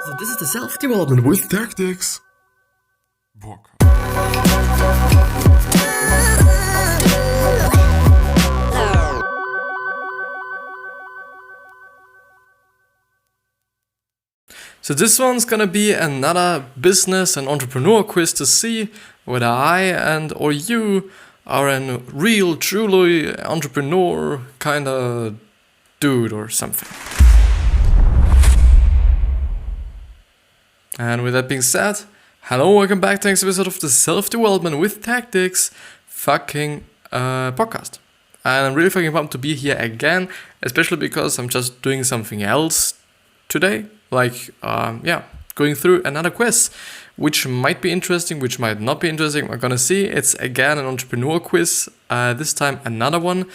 So this is the self-development with tactics. Book. So this one's gonna be another business and entrepreneur quiz to see whether I and or you are a real, truly entrepreneur kind of dude or something. And with that being said, hello, welcome back to the next episode of the Self-Development with Tactics fucking podcast. And I'm really fucking pumped to be here again, especially because I'm just doing something else today. Like, going through another quiz, which might be interesting, which might not be interesting. We're gonna see. It's again an entrepreneur quiz, this time another one.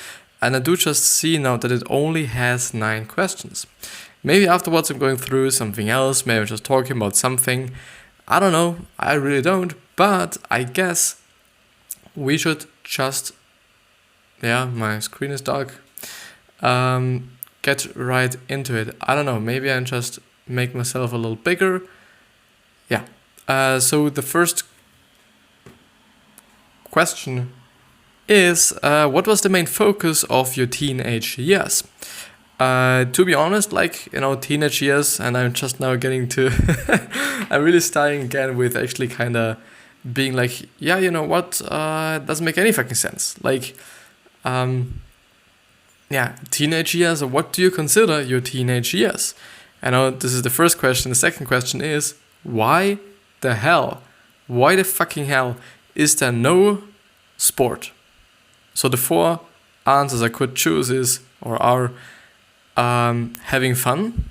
And I do just see now that it only has 9 questions. Maybe afterwards I'm going through something else, maybe I'm just talking about something. I don't know, I really don't, but I guess we should just, my screen is dark, get right into it. I don't know, maybe I just make myself a little bigger. So the first question is, what was the main focus of your teenage years? To be honest, teenage years, and I'm just now getting to, I'm really starting again with actually kind of being like, it doesn't make any fucking sense. Teenage years, or what do you consider your teenage years? I know this is the first question. The second question is, why the fucking hell is there no sport? So the 4 answers I could choose are having fun,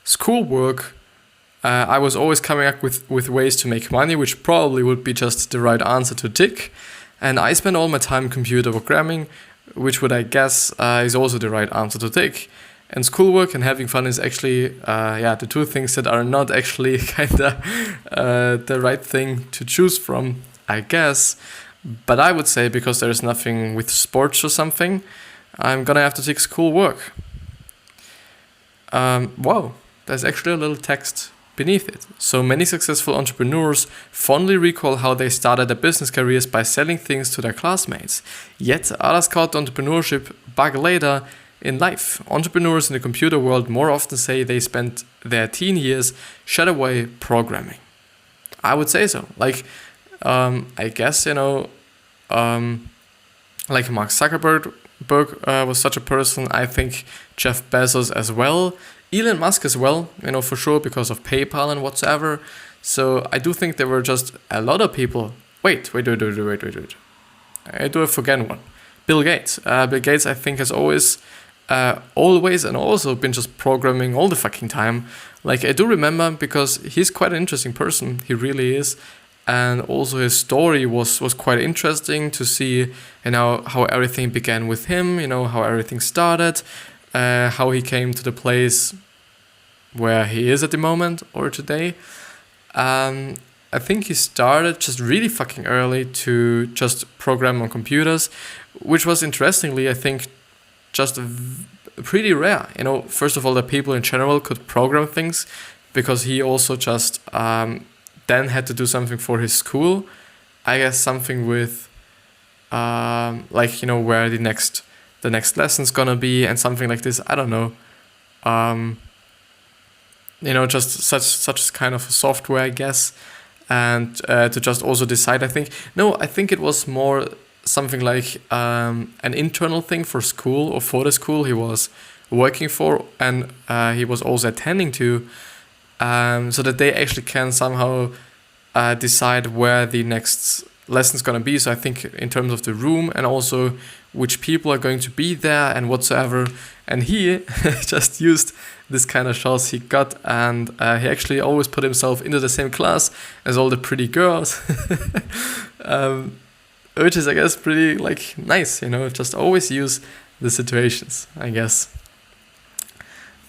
schoolwork. I was always coming up with ways to make money, which probably would be just the right answer to tick. And I spend all my time computer programming, which would I guess is also the right answer to tick. And schoolwork and having fun is actually the 2 things that are not actually kinda the right thing to choose from, I guess. But I would say, because there's nothing with sports or something, I'm gonna have to tick schoolwork. There's actually a little text beneath it. So many successful entrepreneurs fondly recall how they started their business careers by selling things to their classmates. Yet others caught the entrepreneurship bug later in life. Entrepreneurs in the computer world more often say they spent their teen years shut away programming. I would say so. I guess, like Mark Zuckerberg was such a person. I think Jeff Bezos as well. Elon Musk as well, for sure, because of PayPal and whatsoever. So I do think there were just a lot of people. Wait. I do have forgotten one. Bill Gates. Bill Gates, I think, has always and also been just programming all the fucking time. I do remember, because he's quite an interesting person. He really is. And also his story was quite interesting to see, how everything began with him, how everything started, how he came to the place where he is at the moment or today. I think he started just really fucking early to just program on computers, which was interestingly, I think, just pretty rare. First of all, that people in general could program things, because he also just then had to do something for his school. I guess something with where the next lesson's gonna be and something like this. I don't know. Just such kind of software, I guess. And to just also decide, I think it was more something like an internal thing for school, or for the school he was working for, and he was also attending to, so that they actually can somehow decide where the next lesson's gonna be. So I think in terms of the room, and also which people are going to be there and whatsoever. And he just used this kind of chance he got, and he actually always put himself into the same class as all the pretty girls, which is, I guess, pretty nice. Just always use the situations, I guess.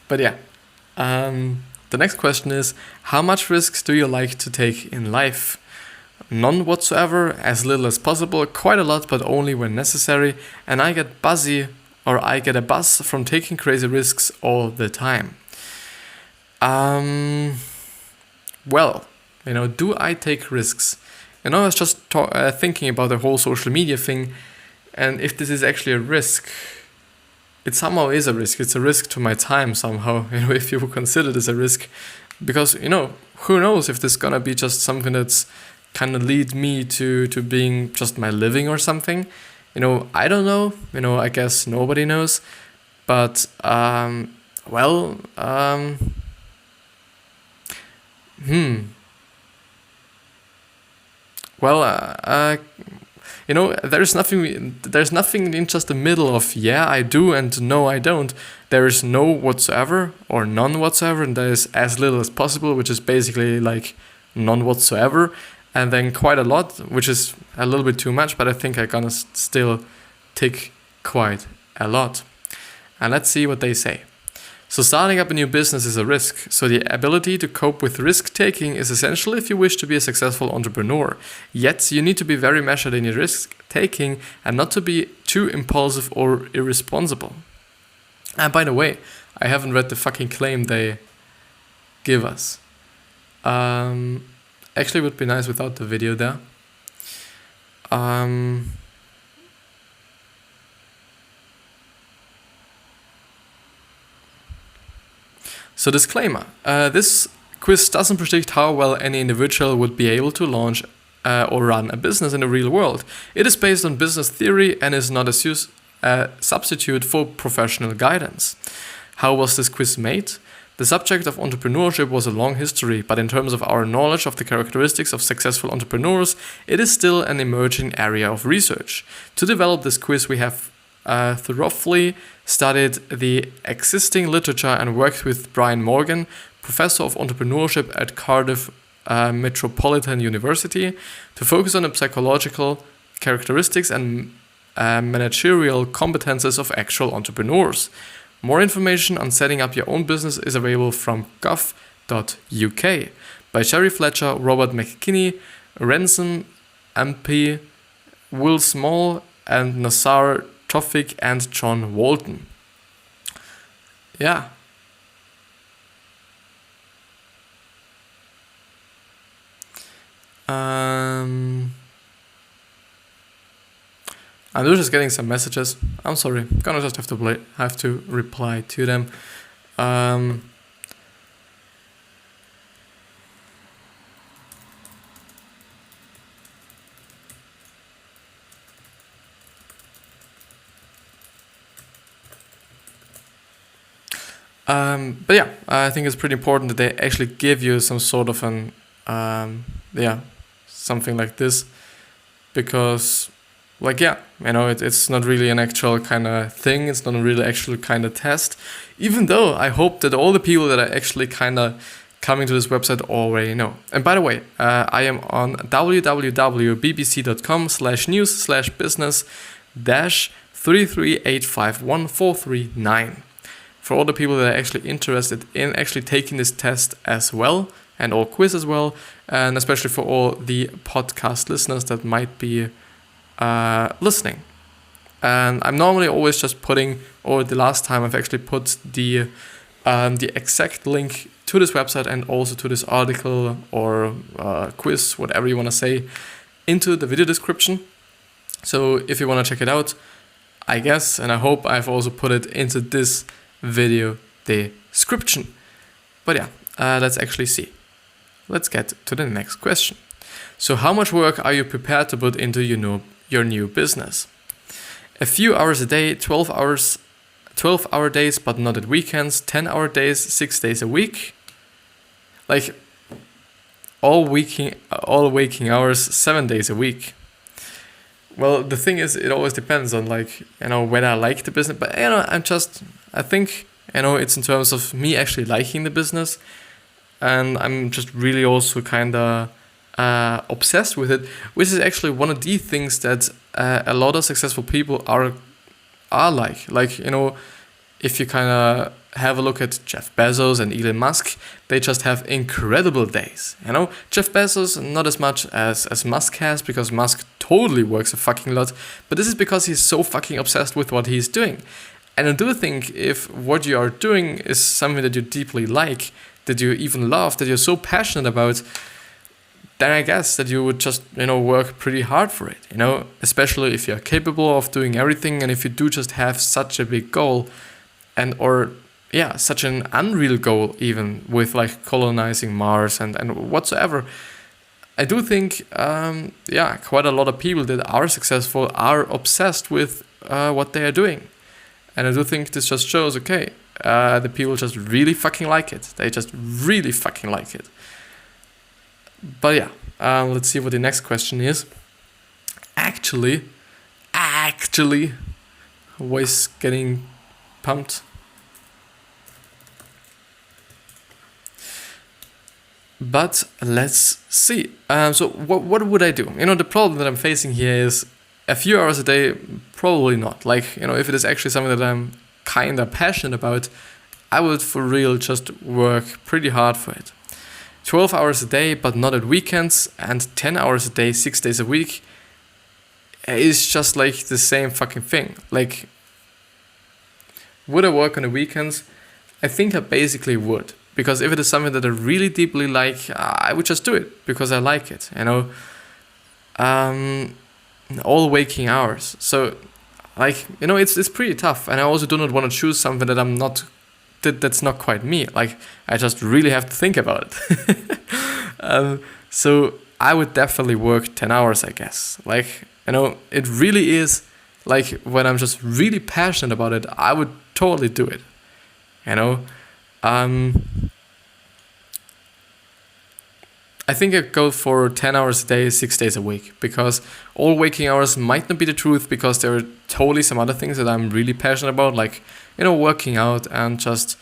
But the next question is, how much risks do you like to take in life? None whatsoever, as little as possible, quite a lot, but only when necessary, and I get a buzz from taking crazy risks all the time. well, do I take risks? I was just thinking about the whole social media thing, and if this is actually a risk, it somehow is a risk. It's a risk to my time somehow, if you consider this a risk. Because, who knows if this is gonna be just something that's kind of lead me to being just my living or something. I don't know. I guess nobody knows. But, well, there's nothing in just the middle of yeah, I do and no, I don't. There is no whatsoever or none whatsoever, and there is as little as possible, which is basically like none whatsoever, and then quite a lot, which is a little bit too much, but I think I'm gonna still tick quite a lot. And let's see what they say. So starting up a new business is a risk. So the ability to cope with risk-taking is essential if you wish to be a successful entrepreneur. Yet you need to be very measured in your risk-taking and not to be too impulsive or irresponsible. And by the way, I haven't read the fucking claim they give us. Actually, it would be nice without the video there. So disclaimer, this quiz doesn't predict how well any individual would be able to launch or run a business in the real world. It is based on business theory and is not a substitute for professional guidance. How was this quiz made? The subject of entrepreneurship was a long history, but in terms of our knowledge of the characteristics of successful entrepreneurs, it is still an emerging area of research. To develop this quiz, we have thoroughly studied the existing literature and worked with Brian Morgan, Professor of Entrepreneurship at Cardiff Metropolitan University, to focus on the psychological characteristics and managerial competences of actual entrepreneurs. More information on setting up your own business is available from gov.uk by Sherry Fletcher, Robert McKinney, Ransom MP, Will Small, and Nassar Tofik and John Walton. Yeah. I'm just getting some messages. I'm sorry. Gonna just have to reply to them. But yeah, I think it's pretty important that they actually give you some sort of an, something like this, because, it's not really an actual kind of thing. It's not a really actual kind of test, even though I hope that all the people that are actually kind of coming to this website already know. And by the way, I am on www.bbc.com/news/business-338514339. For all the people that are actually interested in actually taking this test as well, and all quiz as well, and especially for all the podcast listeners that might be listening. And I'm normally always just putting, or the last time I've actually put the exact link to this website and also to this article or quiz, whatever you want to say, into the video description. So if you want to check it out, I guess, and I hope I've also put it into this video description. But yeah, let's actually see. Let's get to the next question. So how much work are you prepared to put into your new business? A few hours a day, 12-hour days, but not at weekends, 10-hour days, 6 days a week. Like all waking hours, 7 days a week. Well, the thing is, it always depends on whether I like the business. But I think it's in terms of me actually liking the business, and I'm just really also kind of obsessed with it, which is actually one of the things that a lot of successful people are like. If you kind of have a look at Jeff Bezos and Elon Musk, they just have incredible days. Jeff Bezos not as much as Musk has, because Musk totally works a fucking lot, but this is because he's so fucking obsessed with what he's doing. And I do think if what you are doing is something that you deeply like, that you even love, that you're so passionate about, then I guess that you would just, work pretty hard for it, especially if you're capable of doing everything, and if you do just have such a big goal such an unreal goal, even with like colonizing Mars and whatsoever. I do think, quite a lot of people that are successful are obsessed with what they are doing. And I do think this just shows, the people just really fucking like it. They just really fucking like it. But yeah, let's see what the next question is. Actually, voice getting pumped. But let's see. So what would I do? The problem that I'm facing here is a few hours a day, probably not. Like, if it is actually something that I'm kind of passionate about, I would for real just work pretty hard for it. 12 hours a day, but not at weekends, and 10 hours a day, 6 days a week, is just like the same fucking thing. Like, would I work on the weekends? I think I basically would. Because if it is something that I really deeply like, I would just do it because I like it, all waking hours. So, like, it's pretty tough. And I also do not want to choose something that's not quite me. Like, I just really have to think about it. So I would definitely work 10 hours, I guess. Like, it really is, like, when I'm just really passionate about it, I would totally do it, I think I'd go for 10 hours a day, 6 days a week, because all waking hours might not be the truth, because there are totally some other things that I'm really passionate about, like, working out, and just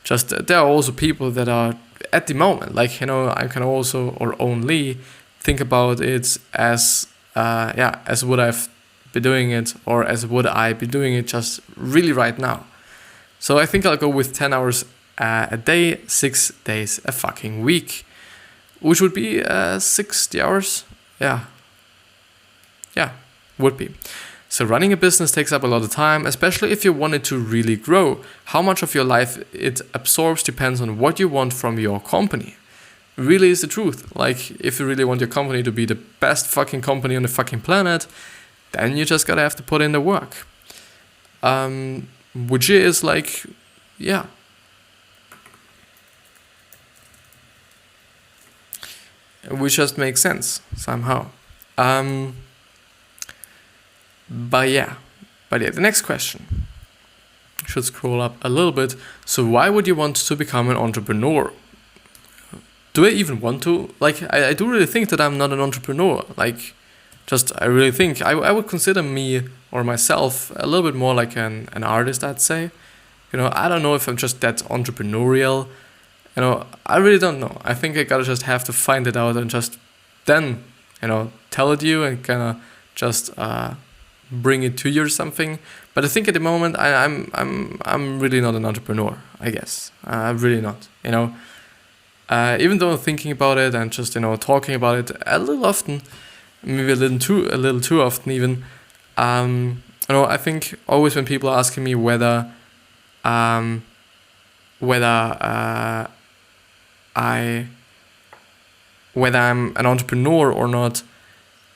there are also people that are at the moment, like, I can also or only think about it as would I've be doing it, or as would I be doing it just really right now. So I think I'll go with 10 hours a day, 6 days a fucking week, which would be 60 hours. Yeah, would be. So running a business takes up a lot of time, especially if you want it to really grow. How much of your life it absorbs depends on what you want from your company. Really is the truth. Like, if you really want your company to be the best fucking company on the fucking planet, then you just gotta have to put in the work. Which is like, which just makes sense somehow. But yeah, the next question. Should scroll up a little bit. So why would you want to become an entrepreneur? Do I even want to? Like, I do really think that I'm not an entrepreneur. Like, I really think I would consider me or myself a little bit more like an artist, I'd say. I don't know if I'm just that entrepreneurial. I really don't know. I think I gotta just have to find it out and just then, tell it to you and kind of just bring it to you or something. But I think at the moment I'm really not an entrepreneur, I guess. I'm really not. Even though thinking about it and just talking about it a little often, maybe a little too often even. I think always when people are asking me whether I'm an entrepreneur or not,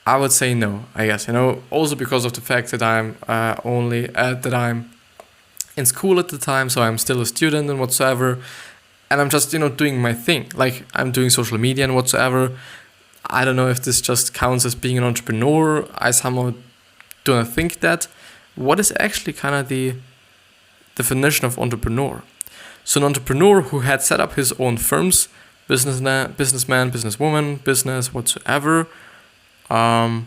I would say no, I guess, also because of the fact that I'm that I'm in school at the time, so I'm still a student and whatsoever, and I'm just, doing my thing, like I'm doing social media and whatsoever. I don't know if this just counts as being an entrepreneur. I somehow do not think that. What is actually kind of the definition of entrepreneur? So an entrepreneur who had set up his own firms, businessman, businesswoman, business, whatsoever. A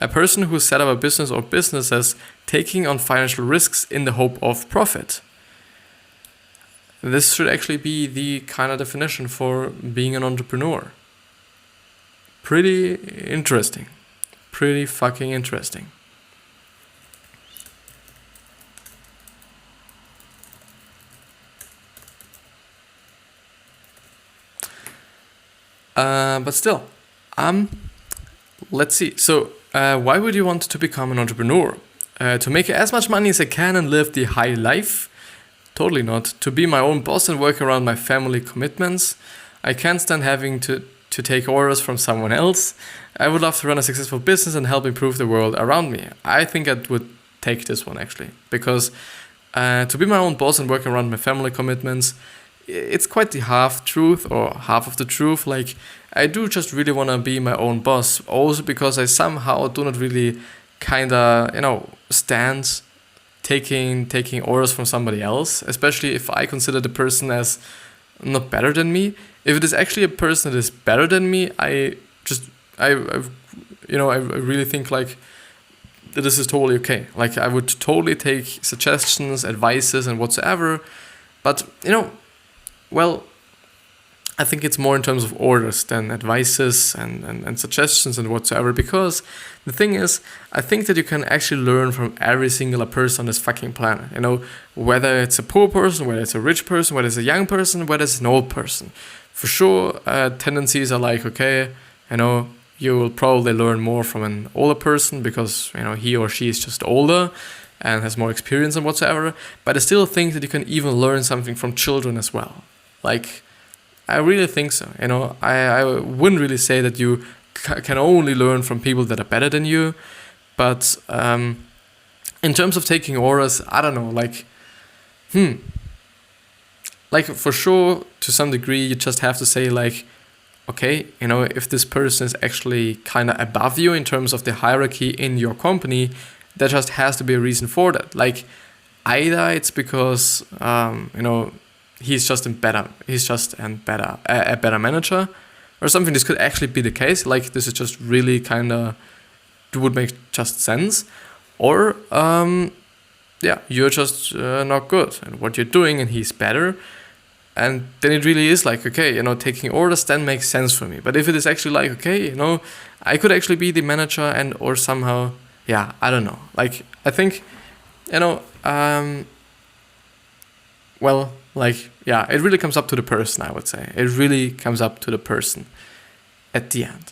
person who set up a business or businesses taking on financial risks in the hope of profit. This should actually be the kind of definition for being an entrepreneur. Pretty interesting. Pretty fucking interesting. But still, let's see. So, why would you want to become an entrepreneur? To make as much money as I can and live the high life? totally not. To be my own boss and work around my family commitments. I can't stand having to take orders from someone else. I would love to run a successful business and help improve the world around me. I think I would take this one actually, because to be my own boss and work around my family commitments, it's quite the half truth or half of the truth. Like, I do just really want to be my own boss, also because I somehow do not really stand taking orders from somebody else, especially if I consider the person as not better than me. If it is actually a person that is better than me, I really think like that this is totally okay. Like, I would totally take suggestions, advices, and whatsoever. But well, I think it's more in terms of orders than advices and suggestions and whatsoever, because the thing is, I think that you can actually learn from every single person on this fucking planet. Whether it's a poor person, whether it's a rich person, whether it's a young person, whether it's an old person. For sure, tendencies are like, okay, you will probably learn more from an older person because, he or she is just older and has more experience and whatsoever. But I still think that you can even learn something from children as well. Like, I really think so. I wouldn't really say that you can only learn from people that are better than you. But in terms of taking orders, I don't know, like for sure, to some degree, you just have to say like, okay, if this person is actually kind of above you in terms of the hierarchy in your company, there just has to be a reason for that. Like, either it's because, he's just a better manager or something. This could actually be the case. Like, this is just really would make just sense. Or, you're just not good at what you're doing and he's better. And then it really is like, okay, taking orders then makes sense for me. But if it is actually like, okay, I could actually be the manager or somehow, I don't know. Like, I think, it really comes up to the person, I would say. It really comes up to the person at the end.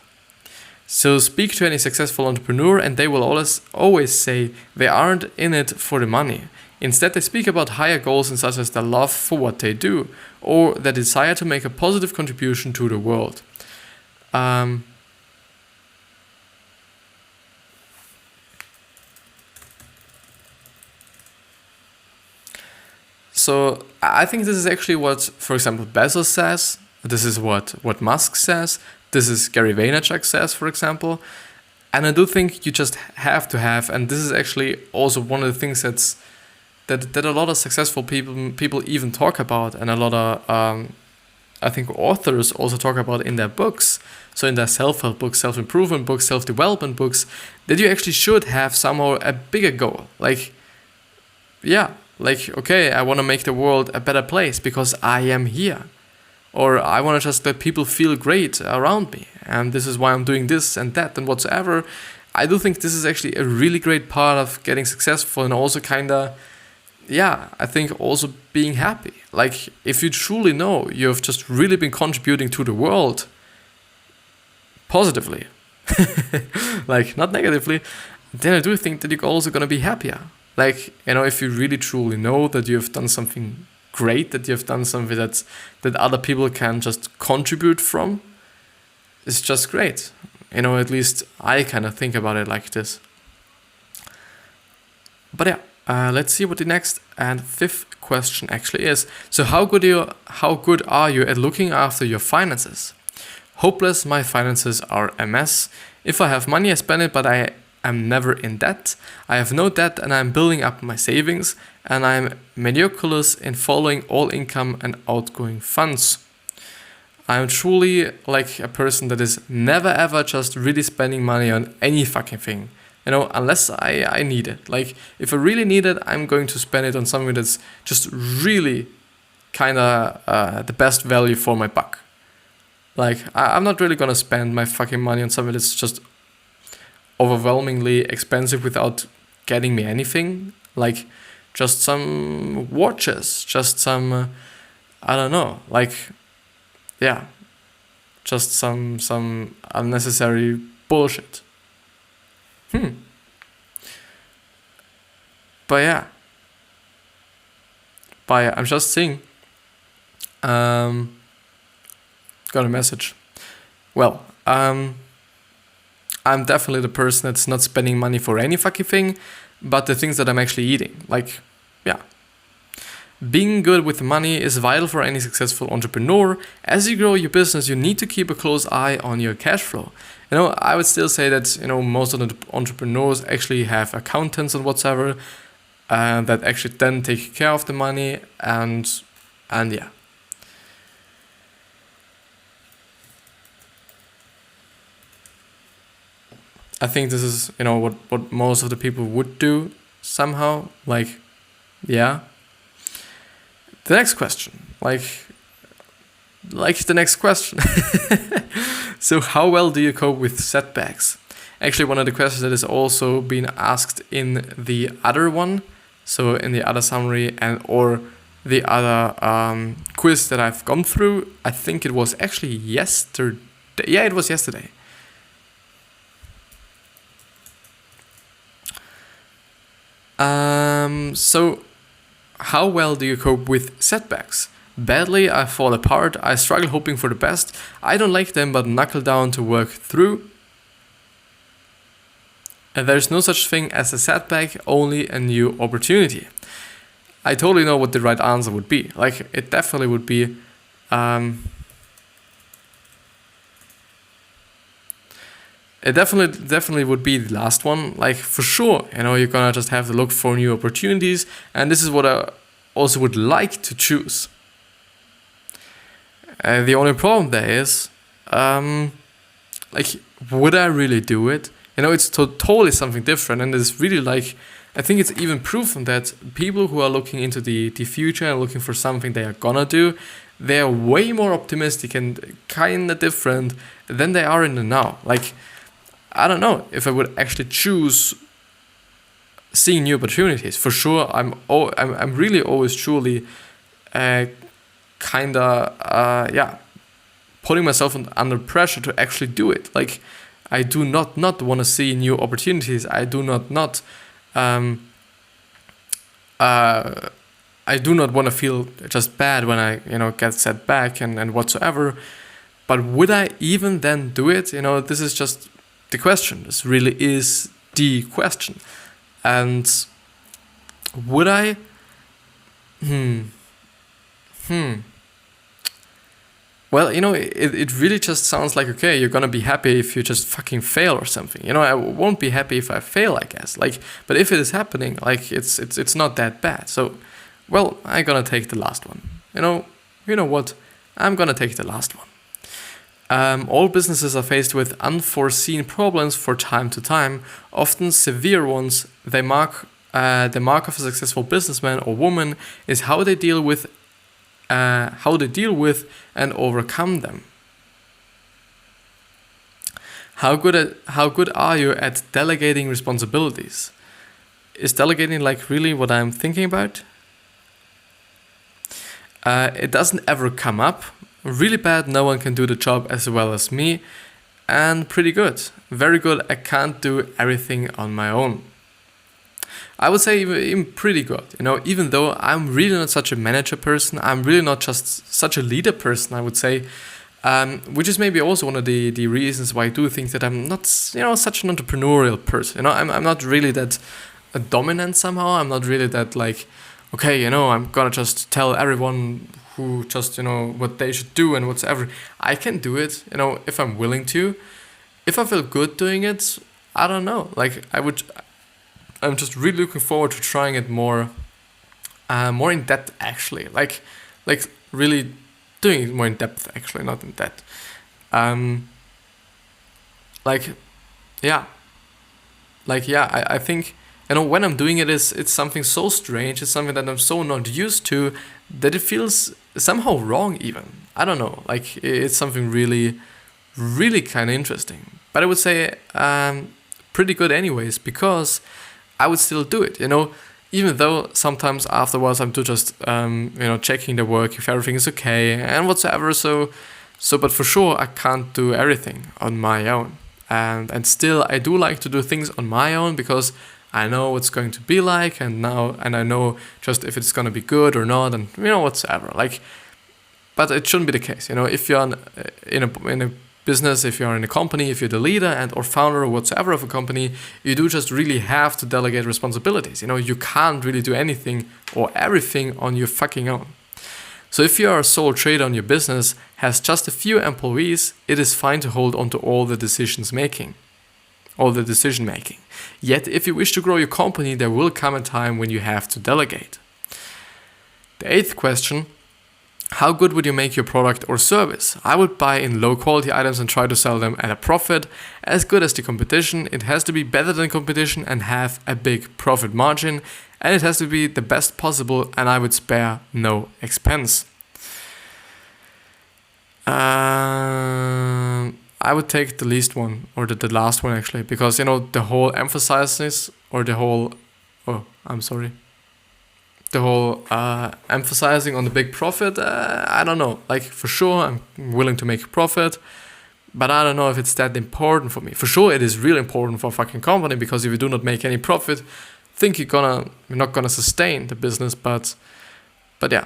So speak to any successful entrepreneur and they will always say they aren't in it for the money. Instead, they speak about higher goals such as their love for what they do or their desire to make a positive contribution to the world. So I think this is actually what, for example, Bezos says. This is what Musk says. This is Gary Vaynerchuk says, for example. And I do think you just have to have, and this is actually also one of the things that a lot of successful people even talk about, and a lot of I think authors also talk about in their books. So in their self-help books, self-improvement books, self-development books, that you actually should have somehow a bigger goal. Like, okay, I want to make the world a better place because I am here. Or I want to just let people feel great around me. And this is why I'm doing this and that and whatsoever. I do think this is actually a really great part of getting successful and also I think also being happy. Like, if you truly know you've just really been contributing to the world positively, like not negatively, then I do think that you're also going to be happier. Like, if you really truly know that you've done something great, that you've done something that other people can just contribute from, it's just great. At least I kind of think about it like this. But let's see what the next and fifth question actually is. So how good are you at looking after your finances? Hopeless, my finances are a mess. If I have money, I spend it, but I am never in debt. I have no debt and I'm building up my savings, and I'm meticulous in following all income and outgoing funds. I'm truly like a person that is never ever just really spending money on any fucking thing. Unless I need it. Like, if I really need it, I'm going to spend it on something that's just really the best value for my buck. Like, I'm not really gonna spend my fucking money on something that's just overwhelmingly expensive without getting me anything. Like, just some watches, just some, I don't know, just some unnecessary bullshit. But But I'm just saying. Got a message. Well, I'm definitely the person that's not spending money for any fucking thing, but the things that I'm actually eating. Like, yeah. Being good with money is vital for any successful entrepreneur. As you grow your business, you need to keep a close eye on your cash flow. I would still say that, most of the entrepreneurs actually have accountants and whatsoever that actually then take care of the money and yeah. I think this is, what most of the people would do somehow. Like, yeah. The next question, like the next question. So how well do you cope with setbacks? Actually, one of the questions that is also being asked in the other one, so in the other summary or the other quiz that I've gone through, I think it was actually yesterday. Yeah, it was yesterday. So how well do you cope with setbacks? Badly, I fall apart, I struggle hoping for the best, I don't like them but knuckle down to work through. And there's no such thing as a setback, only a new opportunity. I totally know what the right answer would be. Like, it definitely would be it definitely would be the last one. Like, for sure, you're gonna just have to look for new opportunities, and this is what I also would like to choose. The only problem there is, would I really do it? It's totally something different, and it's really like, I think it's even proven that people who are looking into the future and looking for something they are gonna do, they are way more optimistic and kind of different than they are in the now. Like, I don't know if I would actually choose seeing new opportunities. For sure, I'm really always truly putting myself under pressure to actually do it. Like, I do not want to see new opportunities. I do not want to feel just bad when I get set back and whatsoever. But would I even then do it? This is just the question. This really is the question. And would I? Well, it really just sounds like, okay, you're gonna be happy if you just fucking fail or something. I won't be happy if I fail, I guess. Like, but if it is happening, like, it's not that bad. So, well, I'm gonna take the last one. You know what? I'm gonna take the last one. All businesses are faced with unforeseen problems from time to time, often severe ones. The mark of a successful businessman or woman is how they deal with and overcome them. How good are you at delegating responsibilities? Is delegating like really what I'm thinking about? It doesn't ever come up. Really bad, no one can do the job as well as me. And pretty good. Very good, I can't do everything on my own. I would say even pretty good. Even though I'm really not such a manager person, I'm really not just such a leader person, I would say. Which is maybe also one of the reasons why I do think that I'm not, such an entrepreneurial person. I'm not really that dominant somehow. I'm not really that like, okay, I'm gonna just tell everyone who just, what they should do and whatever. I can do it, if I'm willing to. If I feel good doing it, I don't know. Like, I'm just really looking forward to trying it more in depth, actually. Like really doing it more in depth, actually, not in depth. I think, when I'm doing it, it's something so strange. It's something that I'm so not used to that it feels somehow wrong even. I don't know. Like, it's something really, really kind of interesting. But I would say pretty good anyways, because I would still do it, even though sometimes afterwards I'm just, checking the work if everything is okay and whatsoever. So, but for sure I can't do everything on my own. And still I do like to do things on my own because I know what's going to be like, and I know just if it's going to be good or not, and whatsoever. Like, but it shouldn't be the case. If you're in a business, if you're in a company, if you're the leader and or founder or whatsoever of a company, you do just really have to delegate responsibilities. You can't really do anything or everything on your fucking own. So if you are a sole trader on your business, has just a few employees, it is fine to hold on to all the decision making. Yet if you wish to grow your company, there will come a time when you have to delegate. The 8th question: how good would you make your product or service? I would buy in low quality items and try to sell them at a profit as good as the competition. It has to be better than competition and have a big profit margin, and it has to be the best possible, and I would spare no expense. I would take the least one, or the last one actually, because the whole emphasis or the whole emphasizing on the big profit, I don't know. Like, for sure I'm willing to make a profit, but I don't know if it's that important for me. For sure it is really important for a fucking company, because if you do not make any profit, I think you're not gonna sustain the business. But yeah,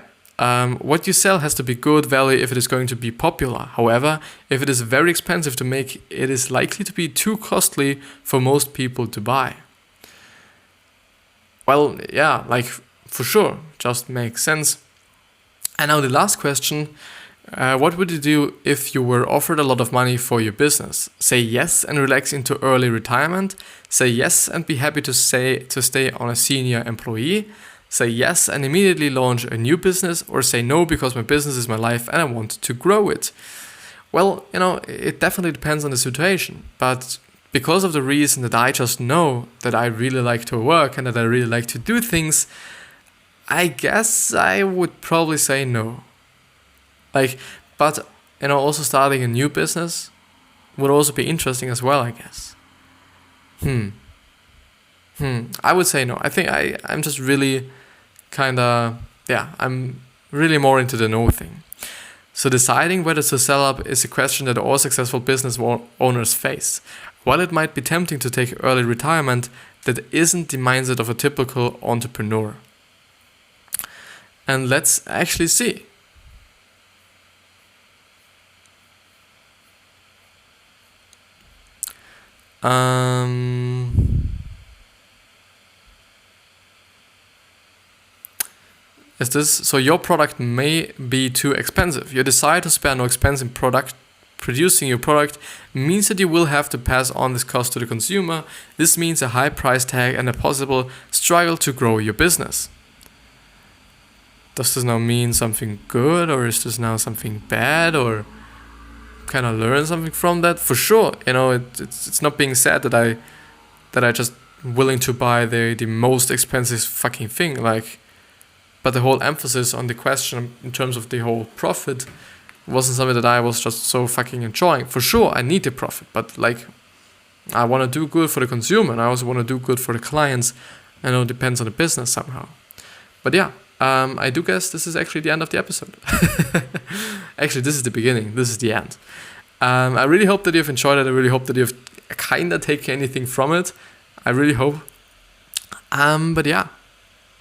what you sell has to be good value if it is going to be popular. However, if it is very expensive to make, it is likely to be too costly for most people to buy. Well, yeah, like, for sure, just makes sense. And now the last question: what would you do if you were offered a lot of money for your business? Say yes and relax into early retirement. Say yes and be happy to stay on a senior employee. Say yes and immediately launch a new business, or say no because my business is my life and I want to grow it. Well, it definitely depends on the situation, but because of the reason that I just know that I really like to work and that I really like to do things, I guess I would probably say no. But also starting a new business would also be interesting as well, I guess. I would say no. I think I'm just really I'm really more into the no thing. So deciding whether to sell up is a question that all successful business owners face. While it might be tempting to take early retirement, that isn't the mindset of a typical entrepreneur. And let's actually see. So your product may be too expensive. Your desire to spare no expense in producing your product means that you will have to pass on this cost to the consumer. This means a high price tag and a possible struggle to grow your business. Does this now mean something good, or is this now something bad, or can I learn something from that? For sure, it's not being said that I just willing to buy the most expensive fucking thing, but the whole emphasis on the question in terms of the whole profit wasn't something that I was just so fucking enjoying. For sure, I need the profit, but I want to do good for the consumer, and I also want to do good for the clients. I know it depends on the business somehow. But yeah, I do guess this is actually the end of the episode. Actually, this is the beginning. This is the end. I really hope that you've enjoyed it. I really hope that you've kind of taken anything from it. I really hope. But yeah.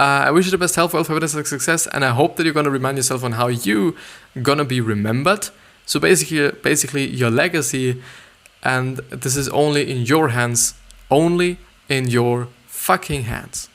I wish you the best health, wealth, happiness, and success, and I hope that you're going to remind yourself on how you going to be remembered. So basically your legacy, and this is only in your hands, only in your fucking hands.